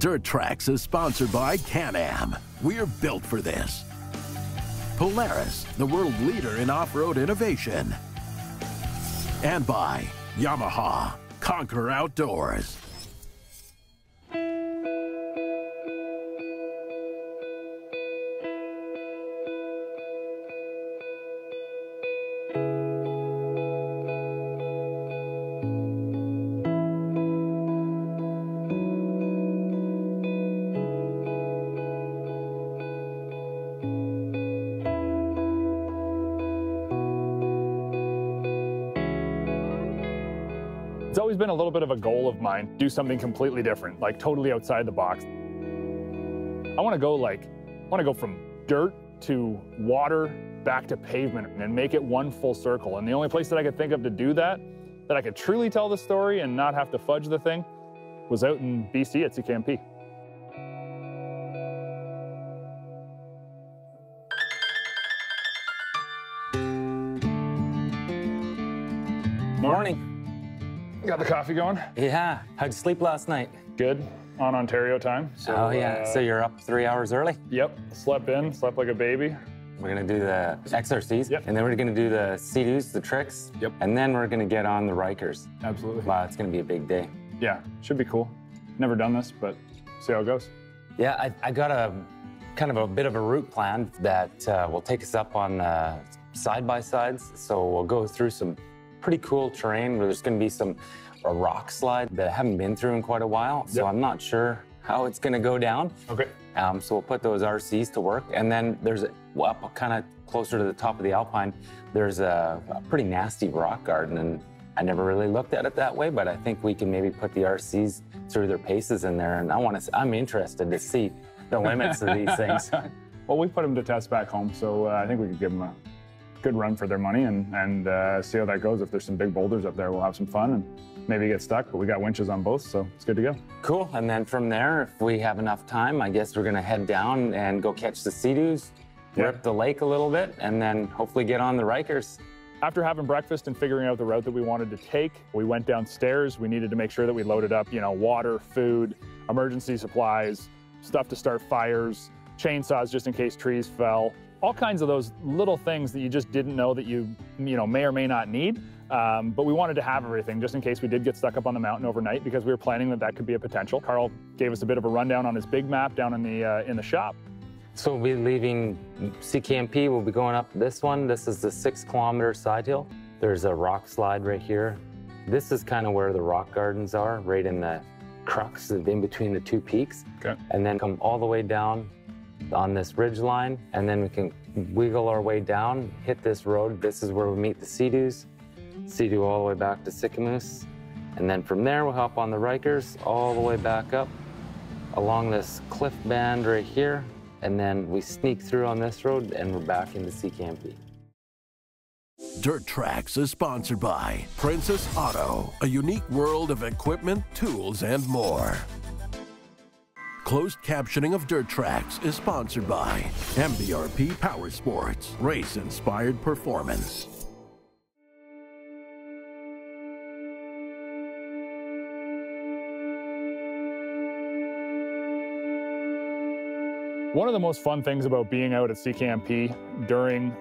Dirt Trax is sponsored by Can-Am. We're built for this. Polaris, the world leader in off-road innovation. And by Yamaha, conquer outdoors. It's always been a little bit of a goal of mine, do something completely different, like totally outside the box. I want to go from dirt to water back to pavement and make it one full circle. And the only place that I could think of to do that I could truly tell the story and not have to fudge the thing, was out in BC at CKMP. Morning. Got the coffee going? Yeah. How'd you sleep last night? Good. On Ontario time. So, oh, yeah. So you're up 3 hours early? Yep. Slept like a baby. We're going to do the XRCs. Yep. And then we're going to do the Sea-Doos, the Tricks. Yep. And then we're going to get on the Rykers. Absolutely. Wow, it's going to be a big day. Yeah. Should be cool. Never done this, but see how it goes. Yeah, I got a kind of a bit of a route plan that will take us up on side-by-sides. So we'll go through some pretty cool terrain where there's going to be a rock slide that I haven't been through in quite a while. So I'm not sure how it's going to go down. Okay. So we'll put those RCs to work. And then there's up kind of closer to the top of the Alpine, there's a pretty nasty rock garden. And I never really looked at it that way, but I think we can maybe put the RCs through their paces in there. And I'm interested to see the limits of these things. Well, we put them to test back home, so I think we could give them a good run for their money and see how that goes. If there's some big boulders up there, we'll have some fun and maybe get stuck, but we got winches on both, so it's good to go. Cool, and then from there, if we have enough time, I guess we're gonna head down and go catch the Sea-Doos, rip the lake a little bit, and then hopefully get on the Rykers. After having breakfast and figuring out the route that we wanted to take, we went downstairs. We needed to make sure that we loaded up, water, food, emergency supplies, stuff to start fires, chainsaws just in case trees fell, all kinds of those little things that you just didn't know that you may or may not need. But we wanted to have everything just in case we did get stuck up on the mountain overnight, because we were planning that could be a potential. Carl gave us a bit of a rundown on his big map down in the shop. So we'll be leaving CKMP, we'll be going up this one. This is the 6-kilometer side hill. There's a rock slide right here. This is kind of where the rock gardens are, right in the crux of in between the two peaks. Okay. And then come all the way down on this ridge line, and then we can wiggle our way down, hit this road. This is where we meet the Sea-Doos. Sea-Doo all the way back to Sycamoose. And then from there, we'll hop on the Rykers all the way back up along this cliff band right here. And then we sneak through on this road and we're back into CKMP. Dirt Trax is sponsored by Princess Auto, a unique world of equipment, tools, and more. Closed captioning of Dirt Trax is sponsored by MBRP Power Sports, race-inspired performance. One of the most fun things about being out at CKMP during,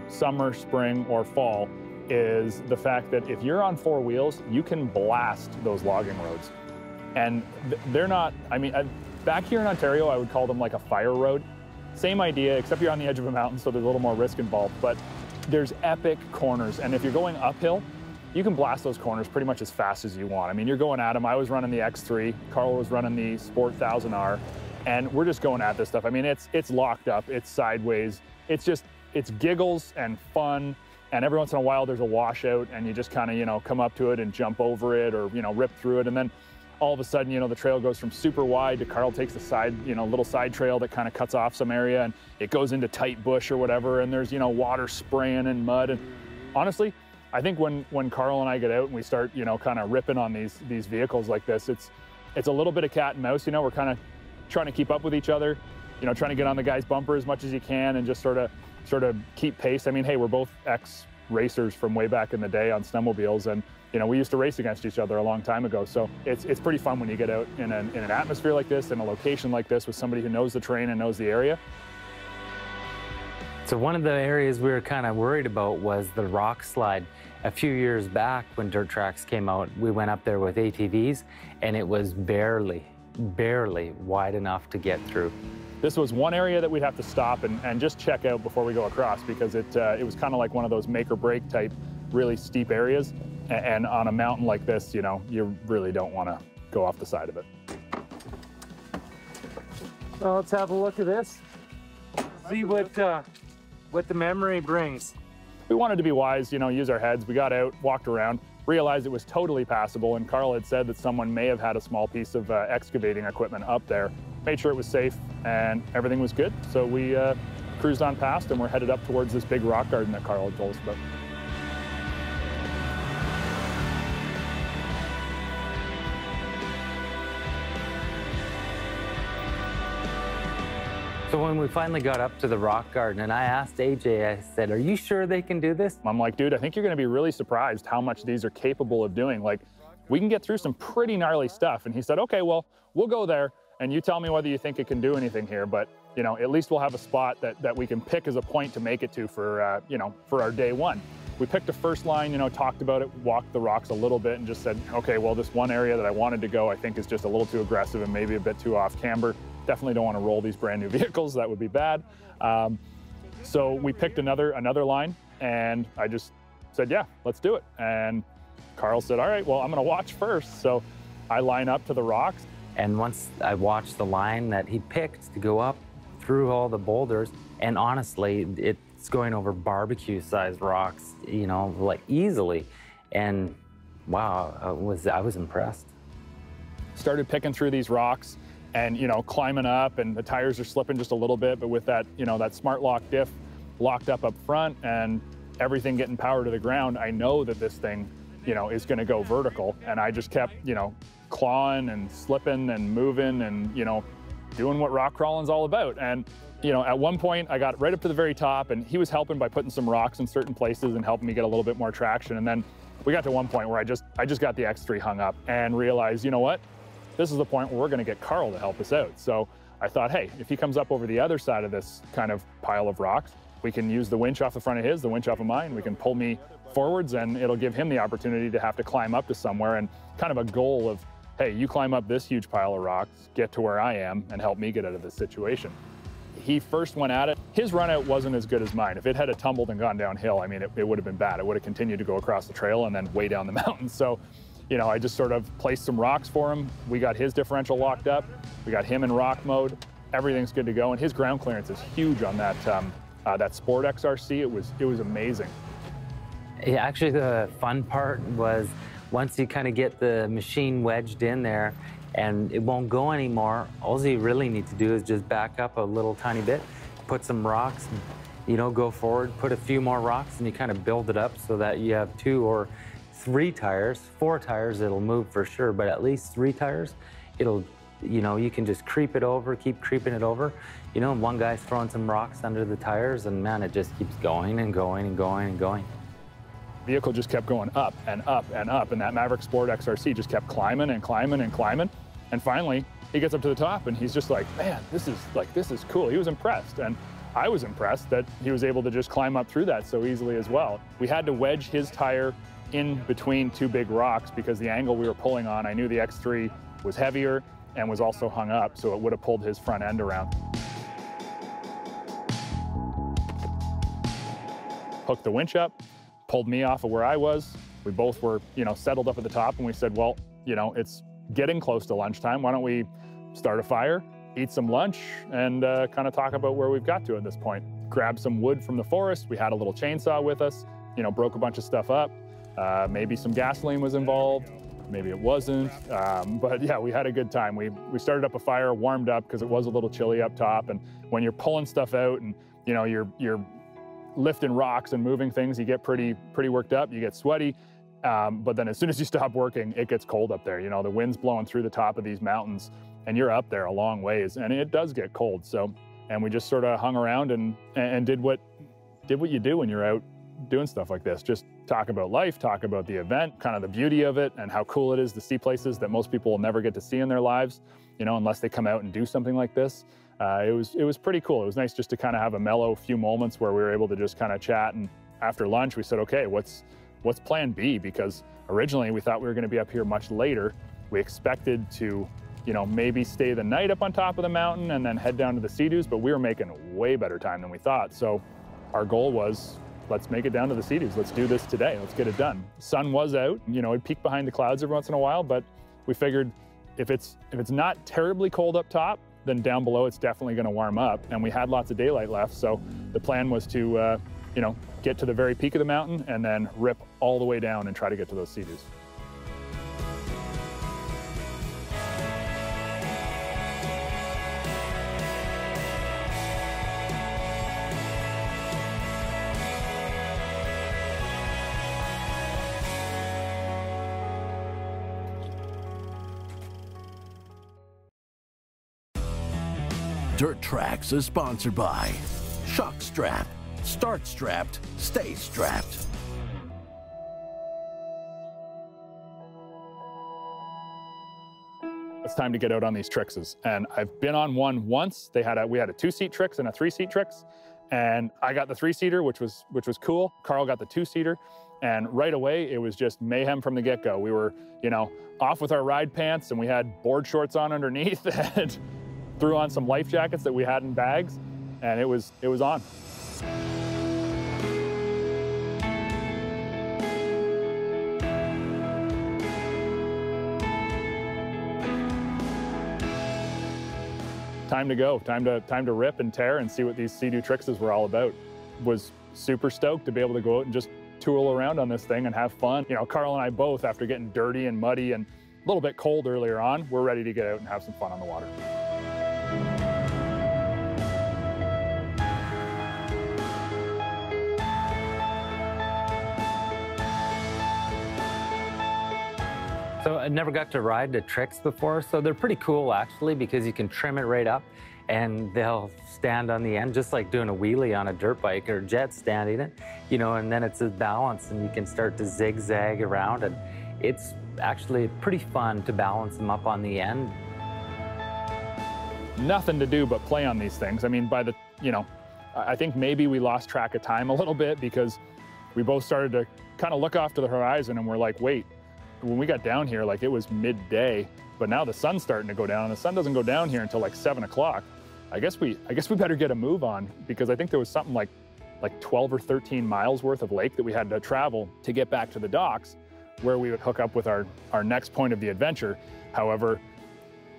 summer, spring, or fall is the fact that if you're on 4 wheels, you can blast those logging roads. And they're not, back here in Ontario, I would call them like a fire road. Same idea, except you're on the edge of a mountain, so there's a little more risk involved, but there's epic corners. And if you're going uphill, you can blast those corners pretty much as fast as you want. You're going at them. I was running the X3, Carl was running the Sport 1000R. And we're just going at this stuff. It's locked up, it's sideways. It's giggles and fun. And every once in a while there's a washout and you just kind of, come up to it and jump over it or, rip through it. And then all of a sudden, the trail goes from super wide to Carl takes the side, little side trail that kind of cuts off some area and it goes into tight bush or whatever. And there's, water spraying and mud. And honestly, I think when Carl and I get out and we start, kind of ripping on these vehicles like this, it's a little bit of cat and mouse. We're kind of trying to keep up with each other, trying to get on the guy's bumper as much as you can and just sort of keep pace. Hey, we're both ex-racers from way back in the day on snowmobiles, and you know, we used to race against each other a long time ago. So it's pretty fun when you get out in an atmosphere like this, in a location like this with somebody who knows the terrain and knows the area. So one of the areas we were kind of worried about was the rock slide. A few years back when dirt tracks came out, we went up there with ATVs and it was barely wide enough to get through. This was one area that we'd have to stop and just check out before we go across, because it was kind of like one of those make or break type, really steep areas. And on a mountain like this, you know, you really don't want to go off the side of it. Well, let's have a look at this. See what the memory brings. We wanted to be wise, you know, use our heads. We got out, walked around, realized it was totally passable, and Carl had said that someone may have had a small piece of excavating equipment up there. Made sure it was safe and everything was good. So we cruised on past and we're headed up towards this big rock garden that Carl had told us about. So when we finally got up to the rock garden, and I asked AJ, I said, "Are you sure they can do this?" I'm like, dude, I think you're gonna be really surprised how much these are capable of doing. Like, we can get through some pretty gnarly stuff. And he said, okay, well, we'll go there and you tell me whether you think it can do anything here. But, you know, at least we'll have a spot that we can pick as a point to make it to for, you know, for our day one. We picked a first line, you know, talked about it, walked the rocks a little bit and just said, okay, well, this one area that I wanted to go, I think is just a little too aggressive and maybe a bit too off camber. Definitely don't want to roll these brand new vehicles. That would be bad. So we picked another line and I just said, yeah, let's do it. And Carl said, all right, well, I'm going to watch first. So I line up to the rocks. And once I watched the line that he picked to go up through all the boulders, and honestly, it's going over barbecue-sized rocks, you know, like easily. And wow, I was impressed. Started picking through these rocks and, you know, climbing up, and the tires are slipping just a little bit, but with that, you know, that smart lock diff locked up front and everything getting power to the ground, I know that this thing, you know, is going to go vertical. And I just kept, you know, clawing and slipping and moving and, you know, doing what rock crawling's all about. And, you know, at one point I got right up to the very top and he was helping by putting some rocks in certain places and helping me get a little bit more traction. And then we got to one point where I just got the X3 hung up and realized, you know what, this is the point where we're going to get Carl to help us out. So I thought, hey, if he comes up over the other side of this kind of pile of rocks, we can use the winch off the front of his, the winch off of mine. We can pull me forwards and it'll give him the opportunity to have to climb up to somewhere, and kind of a goal of, hey, you climb up this huge pile of rocks, get to where I am and help me get out of this situation. He first went at it. His run out wasn't as good as mine. If it had tumbled and gone downhill, I mean, it would have been bad. It would have continued to go across the trail and then way down the mountain. So, you know, I just sort of placed some rocks for him. We got his differential locked up. We got him in rock mode. Everything's good to go. And his ground clearance is huge on that that Sport XRC. It was amazing. Yeah, actually, the fun part was once you kind of get the machine wedged in there and it won't go anymore, all you really need to do is just back up a little tiny bit, put some rocks, you know, go forward, put a few more rocks, and you kind of build it up so that you have 2 or 3 tires. 4 tires, it'll move for sure, but at least 3 tires, it'll, you know, you can just creep it over, keep creeping it over. You know, one guy's throwing some rocks under the tires, and man, it just keeps going and going and going and going. Vehicle just kept going up and up and up, and that Maverick Sport XRC just kept climbing and climbing and climbing. And finally, he gets up to the top and he's just like, man, this is cool. He was impressed. And I was impressed that he was able to just climb up through that so easily as well. We had to wedge his tire in between 2 big rocks because the angle we were pulling on, I knew the X3 was heavier and was also hung up, so it would have pulled his front end around. Hooked the winch up, pulled me off of where I was. We both were, you know, settled up at the top, and we said, well, you know, it's getting close to lunchtime. Why don't we start a fire, eat some lunch, and kind of talk about where we've got to at this point. Grab some wood from the forest. We had a little chainsaw with us, you know, broke a bunch of stuff up. Maybe some gasoline was involved. Maybe it wasn't, but yeah, we had a good time. We started up a fire, warmed up because it was a little chilly up top. And when you're pulling stuff out and, you know, you're lifting rocks and moving things, you get pretty worked up, you get sweaty. But then as soon as you stop working, it gets cold up there. You know, the wind's blowing through the top of these mountains and you're up there a long ways, and it does get cold. So, and we just sort of hung around and did what you do when you're out doing stuff like this. Just talk about life, talk about the event, kind of the beauty of it and how cool it is to see places that most people will never get to see in their lives, you know, unless they come out and do something like this. It was pretty cool. It was nice just to kind of have a mellow few moments where we were able to just kind of chat. And after lunch, we said, okay, what's plan B? Because originally we thought we were going to be up here much later. We expected to, you know, maybe stay the night up on top of the mountain and then head down to the Sea-Doos, but we were making way better time than we thought. So our goal was, let's make it down to the Sea-Doos. Let's do this today. Let's get it done. The sun was out, you know, it'd peek behind the clouds every once in a while, but we figured if it's not terribly cold up top, then down below it's definitely going to warm up. And we had lots of daylight left, so the plan was to, you know, get to the very peak of the mountain and then rip all the way down and try to get to those Sea-Doos. Dirt Trax is sponsored by Shock Strap. Start strapped, stay strapped. It's time to get out on these Trixes. And I've been on one once. We had a 2-seat Trix and a 3-seat Trix. And I got the 3-seater, which was cool. Carl got the 2-seater. And right away, it was just mayhem from the get-go. We were, you know, off with our ride pants and we had board shorts on underneath and threw on some life jackets that we had in bags, and it was on. Time to go, time to rip and tear and see what these Sea-Doo Trixes were all about. Was super stoked to be able to go out and just tool around on this thing and have fun. You know, Carl and I both, after getting dirty and muddy and a little bit cold earlier on, we're ready to get out and have some fun on the water. So I never got to ride the Trix before, so they're pretty cool actually because you can trim it right up and they'll stand on the end just like doing a wheelie on a dirt bike or jet standing it, you know, and then it's a balance and you can start to zigzag around and it's actually pretty fun to balance them up on the end. Nothing to do but play on these things. I mean, you know, I think maybe we lost track of time a little bit because we both started to kind of look off to the horizon and we're like, wait, when we got down here, like it was midday, but now the sun's starting to go down and the sun doesn't go down here until like 7 o'clock. I guess we better get a move on because I think there was something like 12 or 13 miles worth of lake that we had to travel to get back to the docks where we would hook up with our next point of the adventure. However,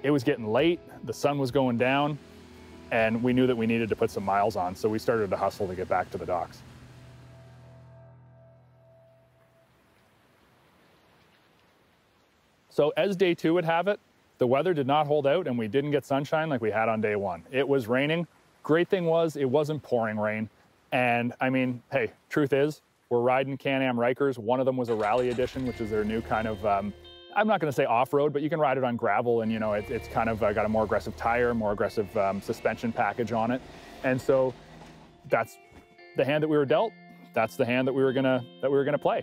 it was getting late, the sun was going down, and we knew that we needed to put some miles on, so we started to hustle to get back to the docks. So as day 2 would have it, the weather did not hold out and we didn't get sunshine like we had on day 1. It was raining. Great thing was it wasn't pouring rain. And I mean, hey, truth is, we're riding Can-Am Rykers. One of them was a rally edition, which is their new kind of, I'm not gonna say off-road, but you can ride it on gravel and you know, it's kind of got a more aggressive tire, more aggressive suspension package on it. And so that's the hand that we were dealt. That's the hand that we were gonna play.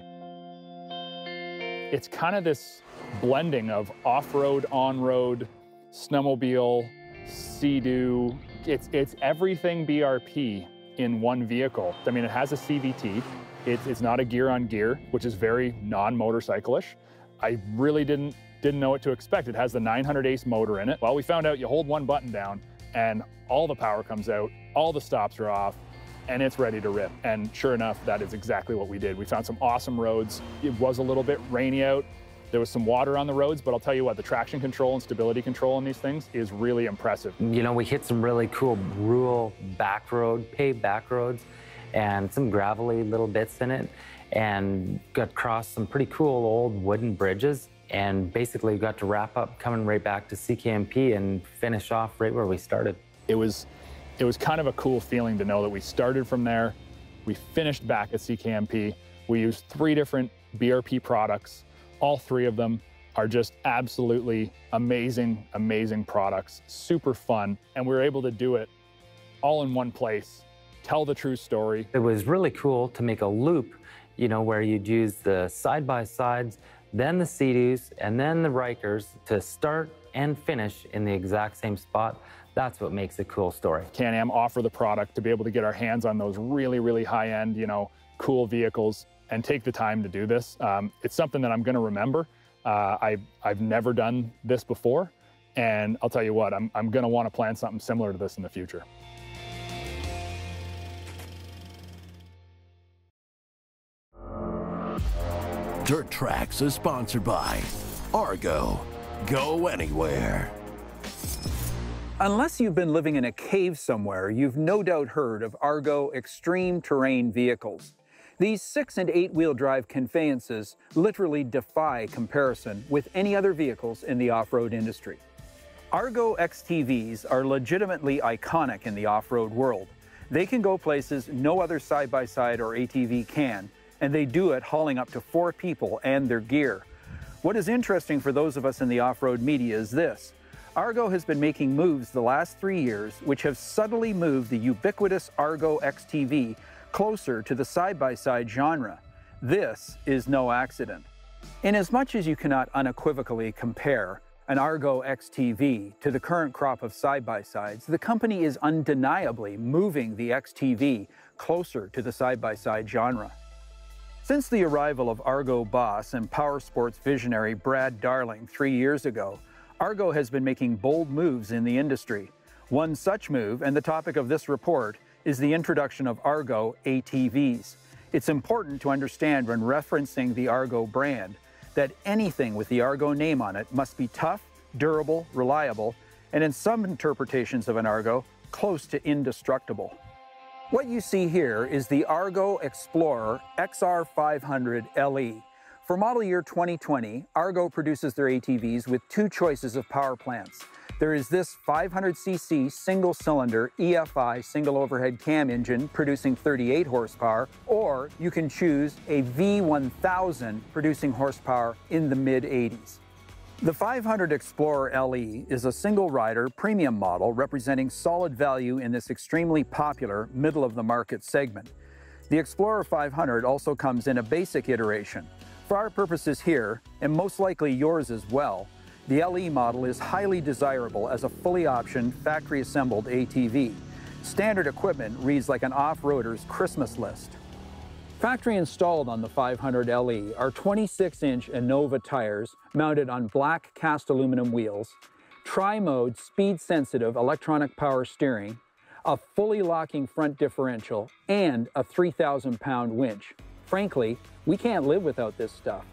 It's kind of this blending of off-road, on-road, snowmobile, Sea-Doo. It's everything BRP in one vehicle. I mean, it has a CVT. It's not a gear-on-gear, which is very non-motorcycle-ish. I really didn't know what to expect. It has the 900 Ace motor in it. Well, we found out you hold one button down and all the power comes out, all the stops are off, and it's ready to rip. And sure enough, that is exactly what we did. We found some awesome roads. It was a little bit rainy out. There was some water on the roads, but I'll tell you what, the traction control and stability control on these things is really impressive. You know, we hit some really cool rural back road, paved back roads, and some gravelly little bits in it, and got across some pretty cool old wooden bridges, and basically got to wrap up coming right back to CKMP and finish off right where we started. It was kind of a cool feeling to know that we started from there, we finished back at CKMP, we used 3 different BRP products. All 3 of them are just absolutely amazing, amazing products, super fun. And we were able to do it all in one place tell the true story. It was really cool to make a loop, you know, where you'd use the side-by-sides, then the Sea-Doos, and then the Rykers to start and finish in the exact same spot. That's what makes a cool story. Can-Am offer the product to be able to get our hands on those really, really high-end, you know, cool vehicles and take the time to do this. It's something that I'm going to remember. I've never done this before, and I'll tell you what, I'm going to want to plan something similar to this in the future. Dirt Trax is sponsored by Argo. Go anywhere. Unless you've been living in a cave somewhere, you've no doubt heard of Argo extreme terrain vehicles. These 6- and 8-wheel drive conveyances literally defy comparison with any other vehicles in the off-road industry. Argo XTVs are legitimately iconic in the off-road world. They can go places no other side-by-side or ATV can, and they do it hauling up to 4 people and their gear. What is interesting for those of us in the off-road media is this. Argo has been making moves the last 3 years which have subtly moved the ubiquitous Argo XTV closer to the side-by-side genre. This is no accident. Inasmuch as you cannot unequivocally compare an Argo XTV to the current crop of side-by-sides, the company is undeniably moving the XTV closer to the side-by-side genre. Since the arrival of Argo boss and powersports visionary Brad Darling 3 years ago, Argo has been making bold moves in the industry. One such move, and the topic of this report, is the introduction of Argo ATVs. It's important to understand when referencing the Argo brand that anything with the Argo name on it must be tough, durable, reliable, and in some interpretations of an Argo, close to indestructible. What you see here is the Argo Xplorer XR500 LE. For model year 2020, Argo produces their ATVs with 2 choices of power plants. There is this 500cc single-cylinder EFI single overhead cam engine producing 38 horsepower, or you can choose a V1000 producing horsepower in the mid-80s. The 500 Xplorer LE is a single-rider premium model representing solid value in this extremely popular middle-of-the-market segment. The Xplorer 500 also comes in a basic iteration. For our purposes here, and most likely yours as well, the LE model is highly desirable as a fully optioned, factory-assembled ATV. Standard equipment reads like an off-roader's Christmas list. Factory installed on the 500 LE are 26-inch Innova tires mounted on black cast aluminum wheels, tri-mode speed-sensitive electronic power steering, a fully locking front differential, and a 3,000-pound winch. Frankly, we can't live without this stuff.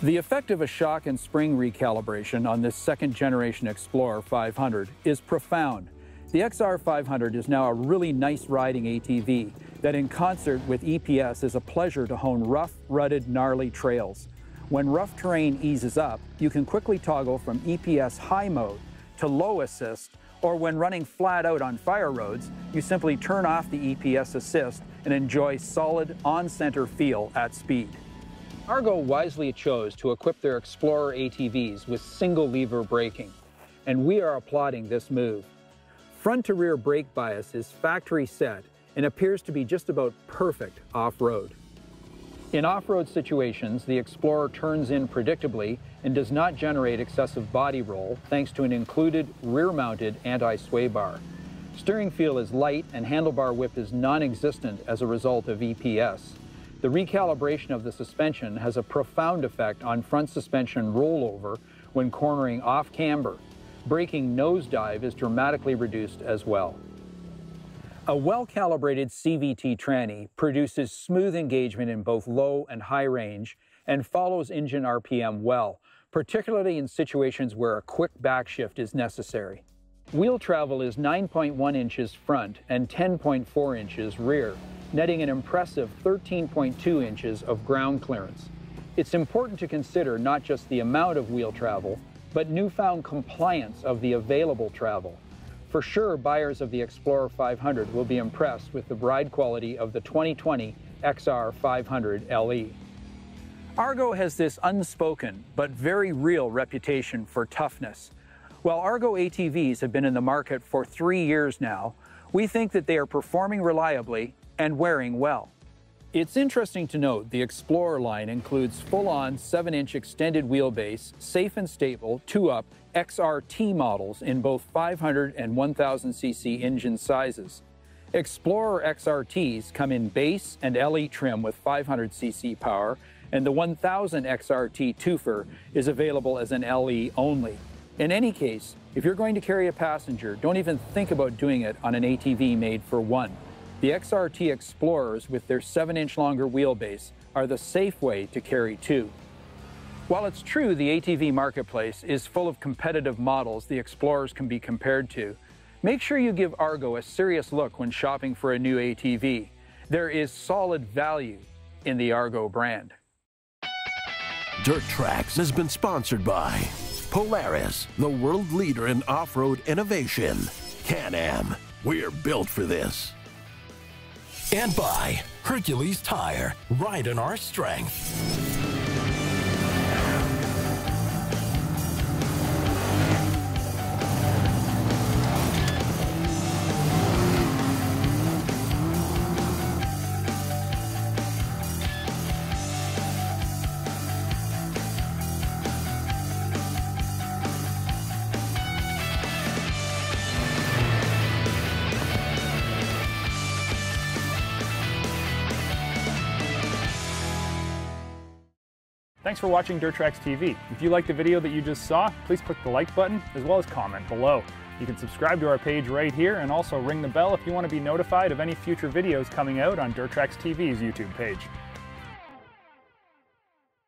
The effect of a shock and spring recalibration on this second-generation Xplorer 500 is profound. The XR500 is now a really nice riding ATV that in concert with EPS is a pleasure to hone rough, rutted, gnarly trails. When rough terrain eases up, you can quickly toggle from EPS high mode to low assist, or when running flat out on fire roads, you simply turn off the EPS assist and enjoy solid on-center feel at speed. Argo wisely chose to equip their Xplorer ATVs with single-lever braking, and we are applauding this move. Front-to-rear brake bias is factory set and appears to be just about perfect off-road. In off-road situations, the Xplorer turns in predictably and does not generate excessive body roll thanks to an included rear-mounted anti-sway bar. Steering feel is light and handlebar whip is non-existent as a result of EPS. The recalibration of the suspension has a profound effect on front suspension rollover when cornering off camber. Braking nosedive is dramatically reduced as well. A well-calibrated CVT tranny produces smooth engagement in both low and high range and follows engine RPM well, particularly in situations where a quick backshift is necessary. Wheel travel is 9.1 inches front and 10.4 inches rear, netting an impressive 13.2 inches of ground clearance. It's important to consider not just the amount of wheel travel, but newfound compliance of the available travel. For sure, buyers of the Xplorer 500 will be impressed with the ride quality of the 2020 XR 500 LE. Argo has this unspoken but very real reputation for toughness. While Argo ATVs have been in the market for 3 years now, we think that they are performing reliably and wearing well. It's interesting to note the Xplorer line includes full-on 7-inch extended wheelbase, safe and stable, 2-up XRT models in both 500 and 1000cc engine sizes. Xplorer XRTs come in base and LE trim with 500cc power, and the 1000 XRT twofer is available as an LE only. In any case, if you're going to carry a passenger, don't even think about doing it on an ATV made for one. The XRT Explorers with their 7-inch longer wheelbase are the safe way to carry two. While it's true the ATV marketplace is full of competitive models the Explorers can be compared to, make sure you give Argo a serious look when shopping for a new ATV. There is solid value in the Argo brand. Dirt Trax has been sponsored by Polaris, the world leader in off-road innovation. Can-Am, we're built for this. And by Hercules Tire, ride in our strength. Thanks for watching Dirt Trax TV. If you liked the video that you just saw, please click the like button as well as comment below. You can subscribe to our page right here and also ring the bell if you want to be notified of any future videos coming out on Dirt Trax TV's YouTube page.